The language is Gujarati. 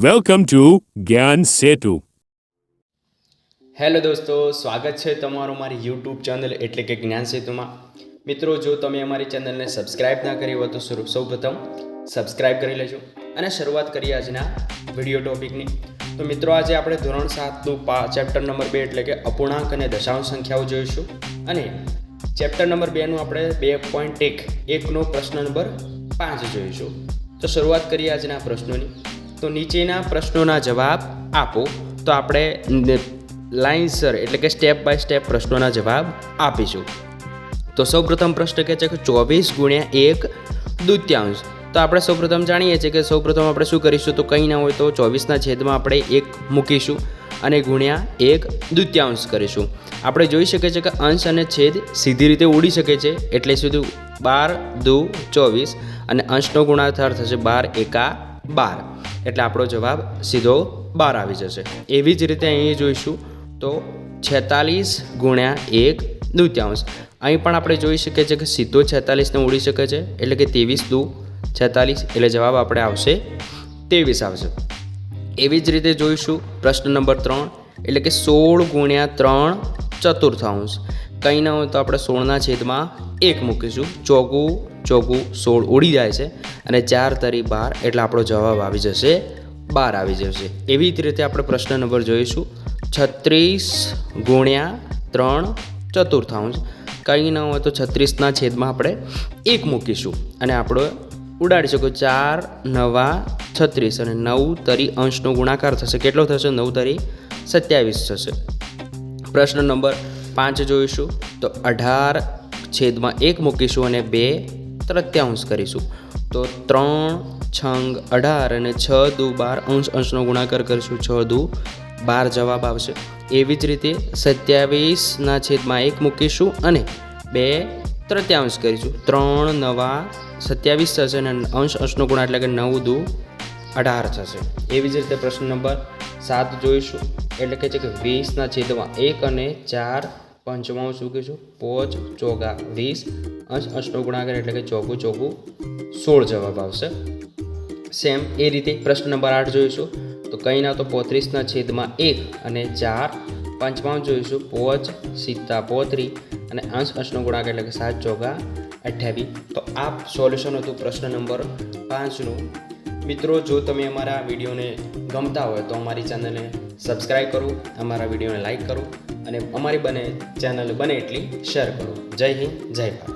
Welcome to Gyan Setu. Hello દોસ્તો, સ્વાગત છે તમારું મારી યુટ્યુબ ચેનલ એટલે કે જ્ઞાન સેતુમાં. મિત્રો, જો તમે અમારી ચેનલને સબસ્ક્રાઇબ ના કરી હોય તો સૌપ્રથમ સબસ્ક્રાઇબ કરી લેજો અને શરૂઆત કરીએ આજના વિડીયો ટોપિકની. તો મિત્રો, આજે આપણે ધોરણ 7નું ચેપ્ટર નંબર 2 એટલે કે અપૂર્ણાંક અને દશાંશ સંખ્યાઓ જોઈશું. અને ચેપ્ટર નંબર 2નું આપણે 2.1નો પ્રશ્ન નંબર 5 જોઈશું. તો શરૂઆત કરીએ આજના પ્રશ્નોની. તો નીચેના પ્રશ્નોના જવાબ આપો. તો આપણે લાઇનસર એટલે કે સ્ટેપ બાય સ્ટેપ પ્રશ્નોના જવાબ આપીશું. તો સૌપ્રથમ પ્રશ્ન કહે છે કે 24 × 1 દૂત્યાંશ. તો આપણે સૌપ્રથમ જાણીએ છીએ કે સૌપ્રથમ આપણે શું કરીશું, તો કંઈ ના હોય તો 24ના છેદમાં આપણે 1 મૂકીશું અને ગુણ્યા 1 દૂત્યાંશ કરીશું. આપણે જોઈ શકીએ છીએ કે અંશ અને છેદ સીધી રીતે ઉડી શકે છે, એટલે સીધું 12 દુ 24 અને અંશનો ગુણાકાર થશે 12 એકા 12, એટલે આપણો જવાબ સીધો 12 આવી જશે. એવી જ રીતે અહીં જોઈશું તો 46 × 1 દૂત્યાંશ. અહીં પણ આપણે જોઈ શકીએ છીએ કે સીધો 46ને ઉડી શકે છે, એટલે કે 23 દુ 46, એટલે જવાબ આપણે આવશે 23 આવશે. એવી જ રીતે જોઈશું પ્રશ્ન નંબર 3 એટલે કે 16 × 3 ચતુર્થાંશ. કંઈ ના હોય તો આપણે 16ના છેદમાં 1 મૂકીશું. ચોગું 16 ઉડી જાય છે અને 4 તરી 12, એટલે આપણો જવાબ આવી જશે 12 આવી જશે. એવી જ રીતે આપણે પ્રશ્ન નંબર જોઈશું 36 × 3 ચતુર્થાંશ. કંઈ ન હોય તો 36ના છેદમાં આપણે 1 મૂકીશું અને આપણે ઉડાડી શકો 4 9 36 અને 9 તરી અંશનો ગુણાકાર થશે. કેટલો થશે? 9 તરી 27 થશે. પ્રશ્ન નંબર 5 જોઈશું તો 18/1 મૂકીશું અને 2 તૃતીયાંશ કરીશું. તો 3 છંગ 18 અને 6 દુ 12 અંશનો ગુણાકાર કરીશું. 6 દુ 12 જવાબ આવશે. એવી જ રીતે 27ના છેદમાં 1 મૂકીશું અને 2 તૃતીયાંશ કરીશું. 3 9 27 થશે અને અંશનો ગુણા એટલે કે 9 દુ 18 થશે. એવી જ રીતે પ્રશ્ન નંબર 7 જોઈશું એટલે કે છે કે 20ના છેદમાં 1 અને 4 પંચમાંશ મૂકીશું. 5 ચોગા 20 અંશનો ગુણાકાર એટલે કે 4 16 જવાબ આવશે. સેમ એ રીતે પ્રશ્ન નંબર 8 જોઈશું તો કંઈ ના તો 35ના છેદમાં 1 અને 4 પંચમાંશ જોઈશું. 5 7 35 અને અંશનો ગુણાકાર એટલે કે 7 ચોગા 28. તો આ સોલ્યુશન હતું પ્રશ્ન નંબર 5નું. મિત્રો, જો તમે અમારા વિડીયોને ગમતા હોય તો અમારી ચેનલને સબસ્ક્રાઈબ કરો, અમારા વિડીયોને લાઈક કરો અને અમારી ચેનલ બને એટલી શેર કરો. જય હિન્દ, જય ભારત.